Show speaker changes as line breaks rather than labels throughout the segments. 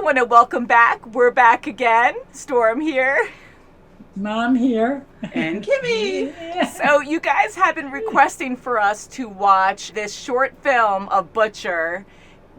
want to welcome back. We're back again. Storm here.
Mom here.
And Kimmy.
So you guys have been requesting for us to watch this short film of Butcher.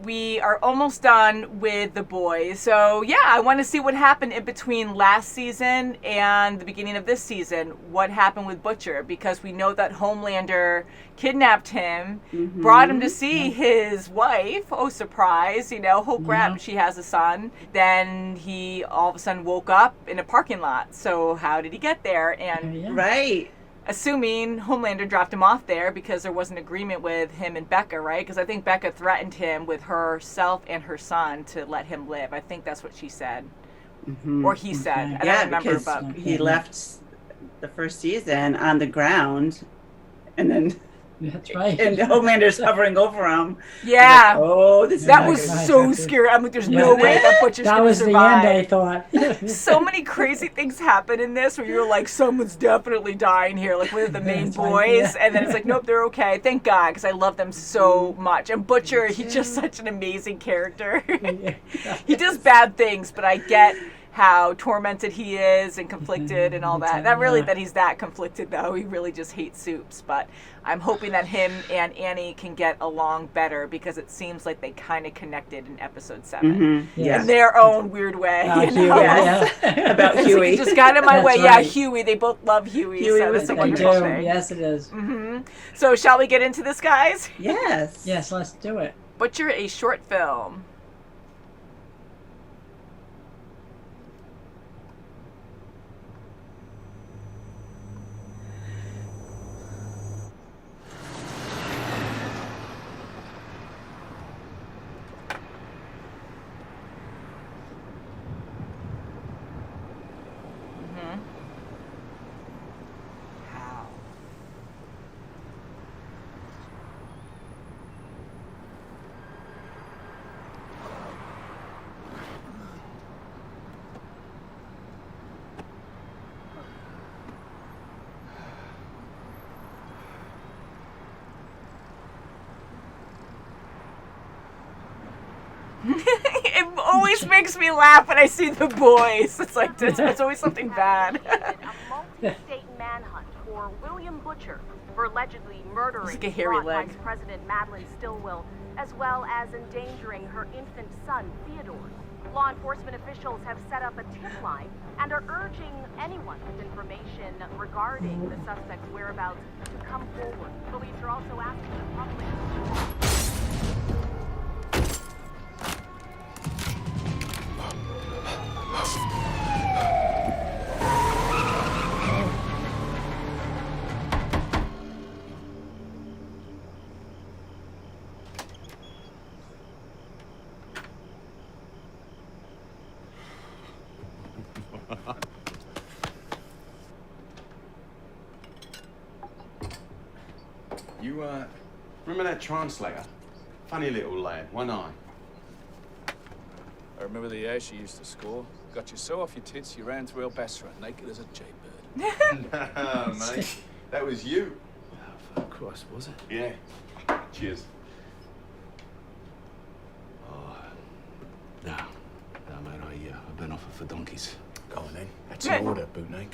We are almost done with the boys. So yeah, I want to see what happened in between last season and the beginning of this season. What happened with Butcher? Because we know that Homelander kidnapped him, brought him to see his wife. Oh, surprise, oh crap, she has a son. Then he all of a sudden woke up in a parking lot. So how did he get there? And
Right.
assuming Homelander dropped him off there because there was an agreement with him and Becca, right? Because I think Becca threatened him with herself and her son to let him live. I think that's what she said. Or he said. I don't remember. But
he left the first season on the ground, and then...
That's right.
And Homelander's hovering over him.
Yeah.
Like, oh, this
that
is
was so scary. I'm like, there's no way that Butcher's going to survive.
That was the end, I thought.
So many crazy things happen in this where you're like, someone's definitely dying here, like with the main boys. And then it's like, nope, they're okay. Thank God, because I love them so much. And Butcher, he's just such an amazing character. He does bad things, but I get how tormented he is and conflicted and all that. Not really that he's that conflicted, though. He really just hates soups. But I'm hoping that him and Annie can get along better because it seems like they kind of connected in episode 7 in their own weird way.
About Huey.
He just got in my way.
Right.
Yeah, Huey. They both love Huey.
Huey
so
was
that's a
the
wonderful
cutest.
thing.
Yes, it is.
So shall we get into this, guys?
Yes.
Yes, let's do it.
Butcher, a short film. It always makes me laugh when I see the boys. It's like it's always something bad.
A multi-state manhunt for William Butcher for allegedly murdering
like a hairy leg.
Vice President Madeleine Stilwell, as well as endangering her infant son Theodore. Law enforcement officials have set up a tip line and are urging anyone with information regarding the suspect's whereabouts to come forward. Police are also asking the public.
You, remember that translator? Funny little lad, one eye.
I remember the air she used to score. Got you so off your tits, you ran through El Basra, naked as a jaybird.
Nah, mate. That was you.
Oh, for Christ, was it?
Yeah. Cheers.
Oh, no, mate, I've been offered for donkeys.
Go on then. That's an order, bootneck.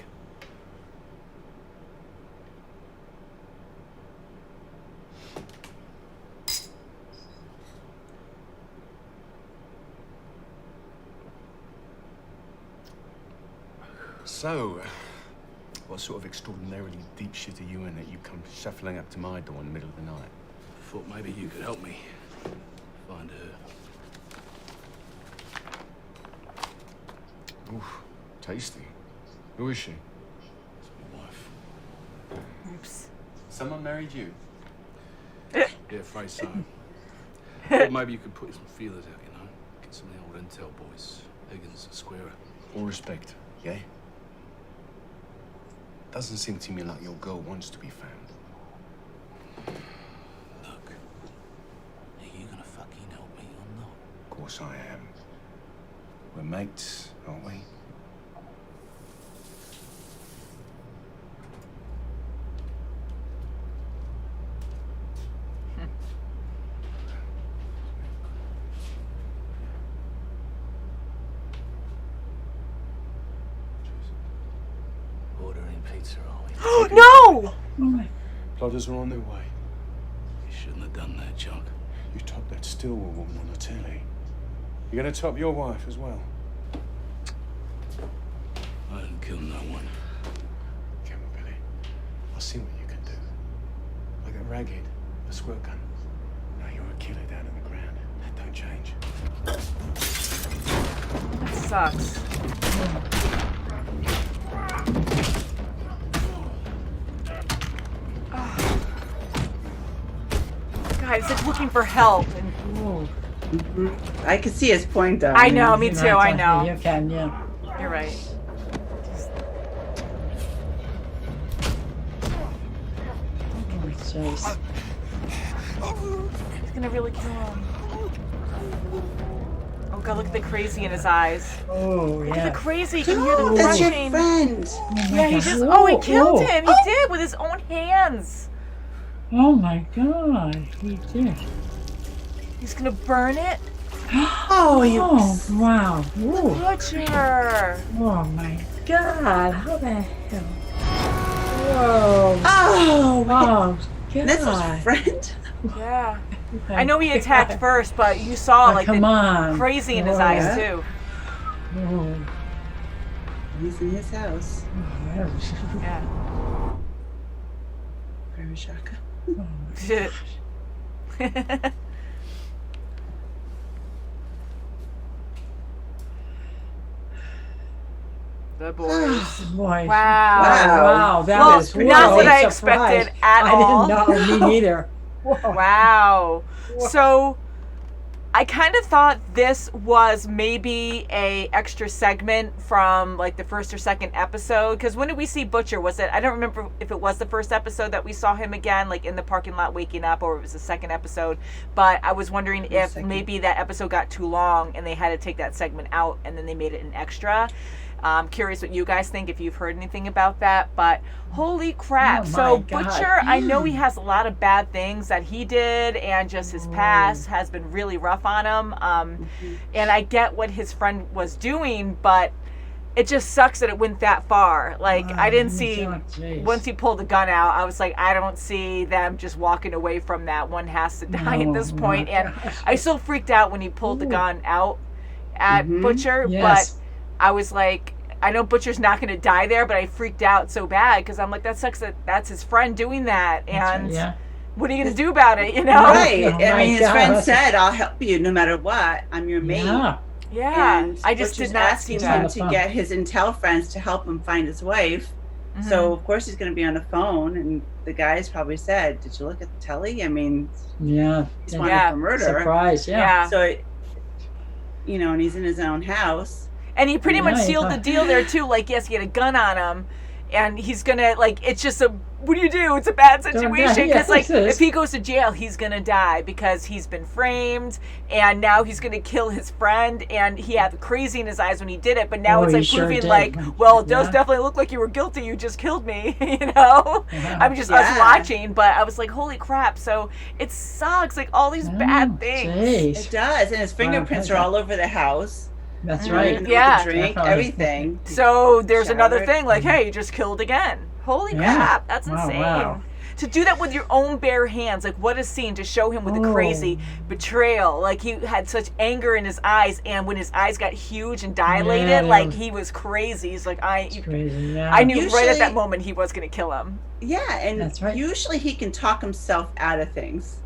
So, what sort of extraordinarily deep shit are you in that you come shuffling up to my door in the middle of the night?
Thought maybe you could help me find her.
Oof, tasty. Who is she?
It's my wife.
Oops.
Someone married you?
Yeah, afraid so. Thought maybe you could put some feelers out, Get some of the old intel boys. Higgins, Squarer.
All respect, yeah? Doesn't seem to me like your girl wants to be found.
Look, are you gonna fucking help me or not?
Of course I am. We're mates, aren't we?
pizza, are we?
No!
Oh my.
Plodders are on their way.
You shouldn't have done that, Chunk.
You topped that Stillwell woman on the telly. You're gonna top your wife as well.
I didn't kill no one.
Come on, Billy. I'll see what you can do. I got ragged, a squirt gun. Now you're a killer down in the ground. That don't change.
That sucks. God, it's like looking for help. And
Oh.
I could see his point, though.
I know, me too, I know.
You can, yeah.
You're right.
Oh, jeez.
He's gonna really kill him. Oh God, look at the crazy in his eyes.
Oh,
Look at
yeah.
the crazy. You can hear the
That's your
crushing.
friend.
Yeah, he just. Oh, he killed him. He did with his own hands.
Oh my God, he did.
He's gonna burn it.
Oh, you.
Oh, wow. Ooh.
Butcher.
Oh my God, how the hell? Whoa.
Oh,
Oh,
that's his
God.
friend.
Yeah. I know he attacked first, but you saw
Oh,
like
come
the
on.
crazy in his
Oh,
eyes
yeah.
too.
Oh,
He's in his house.
Yeah.
Very shaka.
The boys.
Boy.
Wow.
Wow, that
Well,
is
not what I
a
expected
surprise.
at all.
I didn't know, me neither. Whoa.
Wow. So I kind of thought this was maybe a extra segment from like the first or second episode, because when did we see Butcher? Was it, I don't remember if it was the first episode that we saw him again, like in the parking lot waking up, or it was the second episode. But I was wondering if maybe that episode got too long and they had to take that segment out and then they made it an extra. I'm curious what you guys think, if you've heard anything about that, but holy crap.
Oh my
So
God.
Butcher, I know he has a lot of bad things that he did, and just his past has been really rough on him. And I get what his friend was doing, but it just sucks that it went that far. Like, I didn't see, once he pulled the gun out, I was like, I don't see them just walking away from that. One has to die at this point. And I still freaked out when he pulled the gun out at Butcher,
Yes.
but I was like, I know Butcher's not going to die there, but I freaked out so bad because I'm like, that sucks that that's his friend doing that. And
Yeah.
what are you going to do about it, you know?
Right.
Oh,
I
my
mean, his
God.
friend said, "I'll help you no matter what. I'm your mate."
Yeah.
Yeah.
And
I just
Butcher's
did not see
asking
that.
him to get his intel friends to help him find his wife. So of course he's going to be on the phone, and the guys probably said, "Did you look at the telly? I mean,
Yeah.
he's wanted
Yeah.
for murder."
Surprise, yeah.
Yeah.
So, you know, and he's in his own house.
And he pretty much
Yeah,
sealed the deal there too. Like, yes, he had a gun on him, and he's gonna, like, it's just a, what do you do? It's a bad situation because, like, if he goes to jail, he's gonna die because he's been framed, and now he's gonna kill his friend, and he had crazy in his eyes when he did it. But now
Oh,
it's
he
like
sure
proving,
did.
like, well, it does
Yeah.
definitely look like you were guilty. You just killed me, you know.
Yeah.
I'm just us
Yeah.
watching, but I was like, holy crap! So it sucks, like all these bad things.
It
Jeez.
does, and his fingerprints are all over the house.
That's
Mhm.
right.
Yeah.
The drink,
Definitely.
everything.
So there's another
Showered.
thing, like, hey, you just killed again. Holy
Yeah.
crap, that's
Wow,
insane.
wow.
To do that with your own bare hands, like, what a scene to show him with a crazy betrayal. Like, he had such anger in his eyes, and when his eyes got huge and dilated,
Yeah,
like,
yeah.
he was crazy. He's like,
It's crazy, yeah.
I knew right at
Usually-
that moment he was going to kill him.
Yeah, and
That's right.
usually he can talk himself out of things.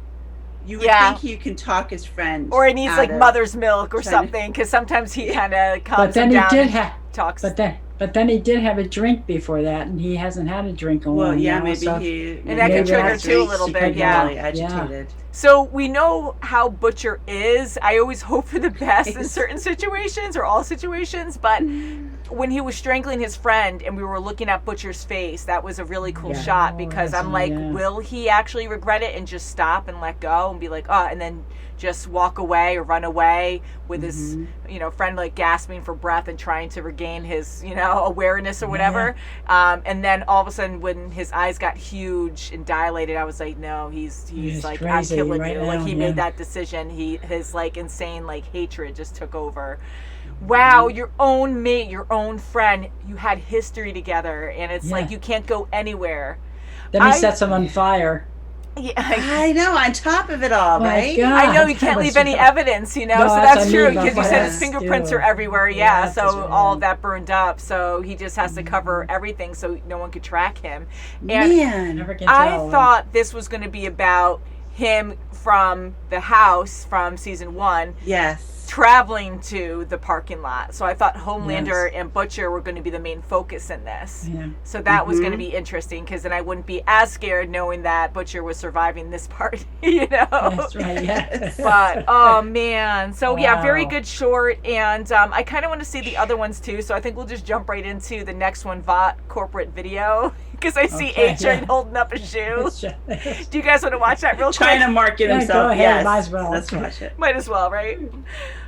You would
Yeah.
think you can talk his friend.
Or he needs,
out
like,
of
mother's milk or
trying to-
something, because sometimes he kind of
But
calms
then
him
he
down
did
and
have,
talks.
but then he did have a drink before that, and he hasn't had a drink in a while.
Well, yeah,
now,
maybe
so
he.
And that
could trigger
that's
too a
right,
little
she
bit,
could be
yeah.
really agitated.
So we know how Butcher is. I always hope for the best in certain situations, or all situations, but when he was strangling his friend and we were looking at Butcher's face, that was a really cool
Yeah.
shot, because
Oh,
I'm like,
yeah.
will he actually regret it and just stop and let go and be like, oh, and then just walk away or run away with his, you know, friend, like, gasping for breath and trying to regain his, you know, awareness or whatever. And then all of a sudden when his eyes got huge and dilated, I was like, no, he's
He's
like,
crazy.
I'm killing
right
you.
now,
Like he
yeah.
made that decision. His like insane like hatred just took over. Wow, your own mate, your own friend, you had history together, and it's like you can't go anywhere.
Then he sets him on fire.
Yeah,
I know, on top of it all,
My
right?
God.
I know you
that
can't
was
leave any
rough.
evidence, you know,
No,
so
that's
that's
what I
true
mean,
because you
that's
said
what
his
I
fingerprints
do.
are everywhere,
Yeah,
yeah,
that's
so
what I
all
mean.
of that burned up, so he just has to cover everything so no one could track him. And
Man.
Never can
I
tell.
thought this was going to be about him from the house from season 1
Yes.
traveling to the parking lot. So I thought Homelander
Yes.
and Butcher were going to be the main focus in this.
Yeah.
So that was going to be interesting because then I wouldn't be as scared knowing that Butcher was surviving this part, you know?
That's right, yeah.
But oh man, so yeah, very
Wow.
good short, and I kind of want to see the other ones too. So I think we'll just jump right into the next one, VOT corporate video, because I see
Okay,
A-Train
yeah.
holding up a shoe.
It's just-
Do you guys want to watch that real
Trying
quick?
to market
Yeah,
himself.
go ahead,
Yes.
might as well.
Let's watch it.
Might as well, right?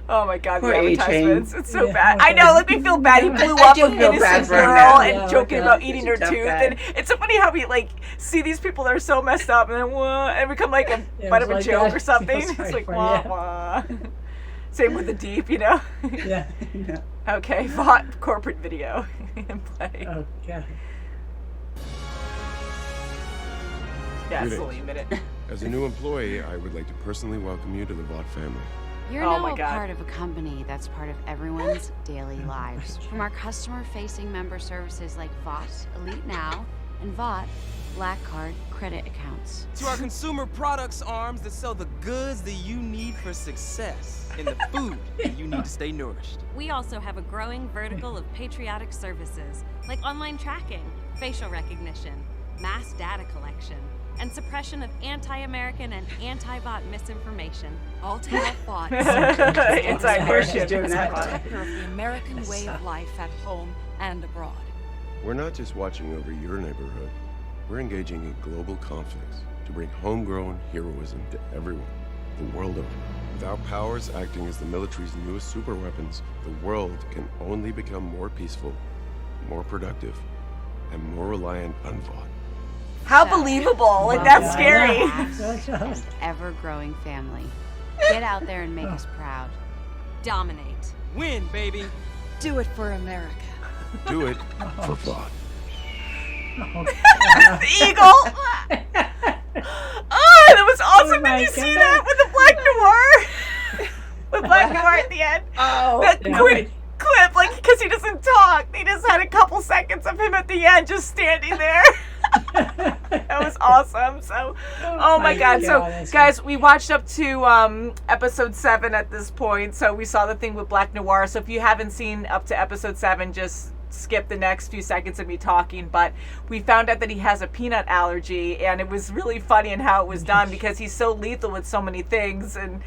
Oh my God,
Poor
the
A-Train.
advertisements. It's so
Yeah,
bad.
okay.
I know, let me feel bad. He blew
I
up
do
an
feel bad
innocent
for him
girl
now.
and
Yeah,
joking
okay.
about eating
He's
her
a tough
tooth.
guy.
And it's so funny how we like see these people that are so messed up and then and become like a
Yeah,
butt
it's
of a
like
joke
that.
or something.
Feels sorry
It's like
for
wah
you.
wah. Same with the deep, you know?
Yeah.
Yeah.
Okay, VOT corporate video and play.
Oh, God.
Yeah, it's
Greetings.
only a minute.
As a new employee, I would like to personally welcome you to the VOT family.
You're
Oh
now
my
a
God.
part of a company that's part of everyone's daily lives. From our customer-facing member services like VOT Elite Now and VOT Black Card credit accounts.
To our consumer products arms that sell the goods that you need for success and the food that you need to stay nourished.
We also have a growing vertical of patriotic services, like online tracking, facial recognition, mass data collection, and suppression of anti-American and anti-bot misinformation.
All to help VOT
Inside
course she's
worship.
doing that.
protector of the American way of life at home and abroad.
We're not just watching over your neighborhood, we're engaging in global conflicts to bring homegrown heroism to everyone, the world over. With our powers acting as the military's newest superweapons, the world can only become more peaceful, more productive, and more reliant on VOT.
How believable. Like, that's scary.
An ever-growing family. Get out there and make us proud.
Dominate.
Win, baby.
Do it for America.
Do it for VOT.
The eagle. Oh, that was awesome.
my
Did you see
goodness.
that with the Black Noir? With Black Noir at the end.
Oh.
That
Yeah.
quick clip, like, because he doesn't talk. They just had a couple seconds of him at the end just standing there. That was awesome. So, oh my God. So,
that's
guys, we watched up to episode 7 at this point. So we saw the thing with Black Noir. So if you haven't seen up to episode 7, just skip the next few seconds of me talking. But we found out that he has a peanut allergy, and it was really funny in how it was done because he's so lethal with so many things, and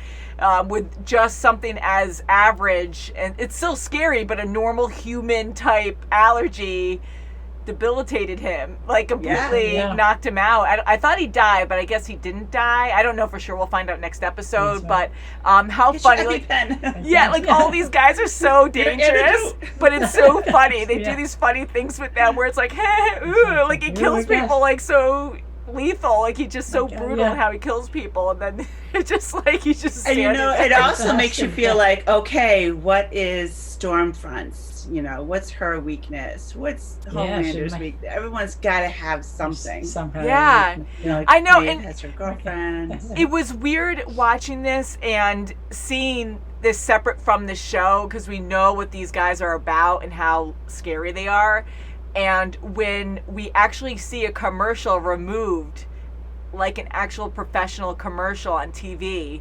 with just something as average, and it's so scary, but a normal human type allergy debilitated him, like completely
Yeah.
knocked him out. I thought he died, but I guess he didn't die. I don't know for sure. We'll find out next episode. But how
Get your
funny, like,
EpiPen.
yeah, like all these guys are so dangerous, but it's so funny. They do
Yeah.
these funny things with them where it's like, hey, ooh, like he
Oh
kills
my gosh.
people like so lethal, like he's just so
Okay,
brutal
yeah.
in how he kills people, and then it's just like he's just
And you
standing
know,
there.
it also makes you feel like, okay, what is Stormfront's? You know, what's her weakness? What's
Yeah, she
Homelander's
might-
weakness? Everyone's got to have something.
Somehow.
Yeah.
You know, like
I know,
Maeve
and-
has her girlfriend.
It was weird watching this and seeing this separate from the show because we know what these guys are about and how scary they are. And when we actually see a commercial removed, like an actual professional commercial on TV,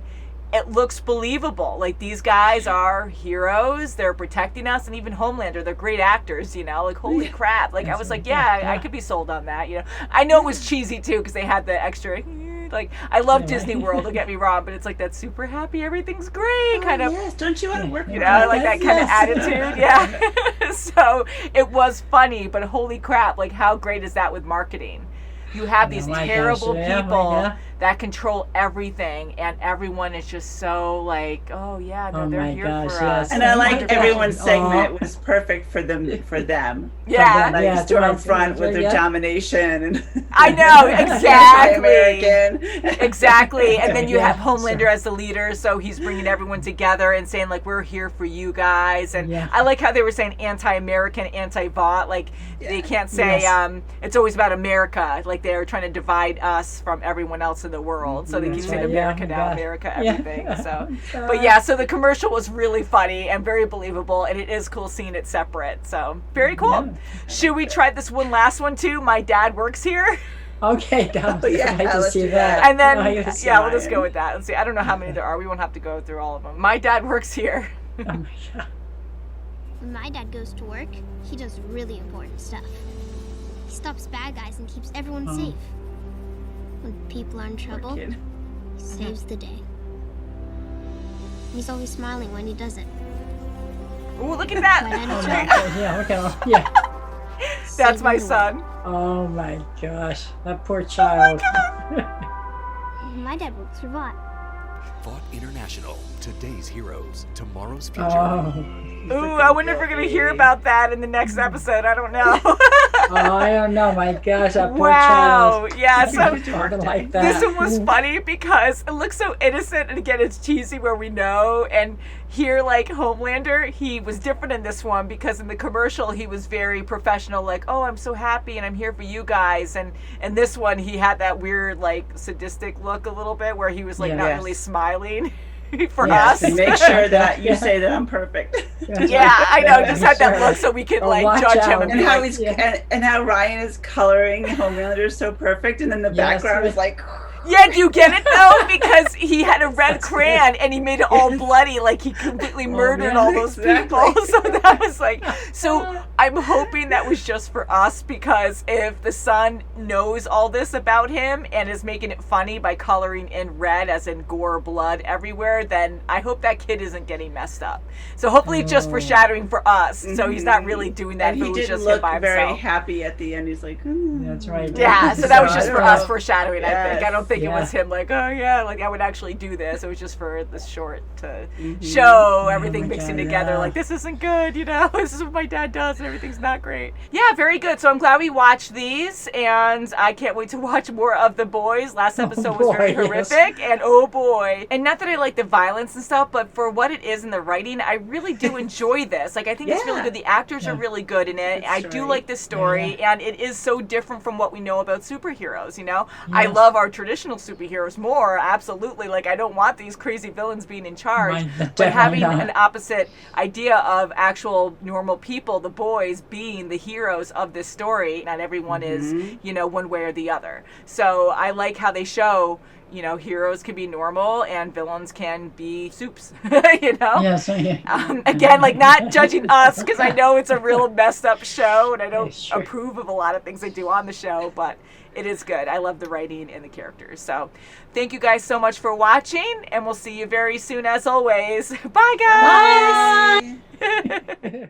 it looks believable. Like, these guys are heroes, they're protecting us, and even Homelander, they're great actors, you know, like, holy crap. Like, I was like, yeah, I could be sold on that, you know. I know it was cheesy too because they had the extra, like, I love Disney World, don't get me wrong, but it's like that super happy, everything's great kind of,
Yes, don't you want to work
you
for
know,
us?
like that kind of attitude, yeah. So it was funny, but holy crap, like, how great is that with marketing? You have these
Oh my gosh,
terrible
yeah,
people
yeah.
that control everything, and everyone is just so like, oh yeah, no,
Oh
they're
my
here
gosh,
for
yes.
us.
And I like
Wonderful.
everyone's segment was perfect for them.
Yeah.
Like
Yeah,
Stormfront with their
yeah.
domination. And
I know, exactly.
Anti-American.
Exactly. And then you
Yeah,
have Homelander as the leader, so he's bringing everyone together and saying, like, we're here for you guys. And
Yeah.
I like how they were saying anti-American, anti-Vought. Like, they can't say, it's always about America. Like, they're trying to divide us from everyone else in the world. So they keep
That's
saying
right,
America
yeah,
now,
God.
America,
Yeah.
everything. So, but yeah, so the commercial was really funny and very believable, and it is cool seeing it separate. So, very cool.
Yeah.
Should we try this last one too? My dad works here.
Okay, I'd like to
let's
see
do
that.
And then,
No, I gotta see
yeah, we'll just
Ryan.
go with that. Let's see. I don't know how many there are. We won't have to go through all of them. My dad works here.
Oh my God.
When my dad goes to work, he does really important stuff. He stops bad guys and keeps everyone safe. When people are in trouble,
kid.
he saves the day. He's always smiling when he does it.
Ooh, look at
My
that.
dad is
Oh
right.
my God. Yeah, okay. Yeah.
That's my
Saving the
son.
Oh my gosh. That poor child.
world. My dad works for Vought.
Vought International. Today's heroes. Tomorrow's future.
Oh.
Ooh, I wonder if we're going to hear about that in the next episode. I don't know.
Oh, I don't know. My gosh, that poor
Wow.
child.
Yeah, so
Talking like that.
this one was funny because it looks so innocent, and again, it's cheesy where we know. And here, like Homelander, he was different in this one because in the commercial he was very professional, like, oh, I'm so happy and I'm here for you guys. And in this one, he had that weird, like, sadistic look a little bit where he was like
Yeah.
not
Yes.
really smiling for
Yes.
us.
To make sure that you
Yeah.
say that I'm perfect.
Yeah, I know. Just had that
Sure.
look so we could
Oh,
like
watch
judge him
out.
and
And
be
how
like,
he's
Yeah.
and how Ryan is coloring Homelander so perfect, and then the
Yes,
background
yes.
is like,
yeah, do you get it though? Because he had a red crayon and he made it all bloody, like he completely murdered
yeah,
all those
exactly.
people. So that was like, so I'm hoping that was just for us, because if the son knows all this about him and is making it funny by coloring in red, as in gore, blood everywhere, then I hope that kid isn't getting messed up. So hopefully it's just foreshadowing for us. So he's not really doing that.
and
If
he
it was
didn't
just him
look
by
very
himself.
happy at the end. He's like,
That's right.
Yeah, so that was
So
just
I
for
don't
us
know.
foreshadowing, I think. I don't think it
Yeah.
was him like, oh yeah, like I would actually do this. It was just for this short to show everything
my
mixing
God,
together.
yeah.
Like, this isn't good, you know? This is what my dad does and everything's not great. Yeah, very good. So I'm glad we watched these, and I can't wait to watch more of The Boys. Last episode was very
boy, yes.
horrific, and oh boy. And not that I like the violence and stuff, but for what it is in the writing, I really do enjoy this. Like, I think it's really
Yeah.
good. The actors are
Yeah.
really good in it.
That's
I do
right.
like this story, and it is so different from what we know about superheroes, you know? I
Yes.
love our traditional superheroes more, absolutely. Like, I don't want these crazy villains being in charge.
Mine-
But
definitely
having
not.
an opposite idea of actual normal people, the boys, being the heroes of this story, not everyone is, you know, one way or the other. So I like how they show, you know, heroes can be normal and villains can be soups, you know?
Yes, yeah.
Again, like, not judging us, because I know it's a real messed up show and I don't
Sure.
approve of a lot of things they do on the show, but it is good. I love the writing and the characters. So thank you guys so much for watching, and we'll see you very soon as always. Bye, guys!
Bye.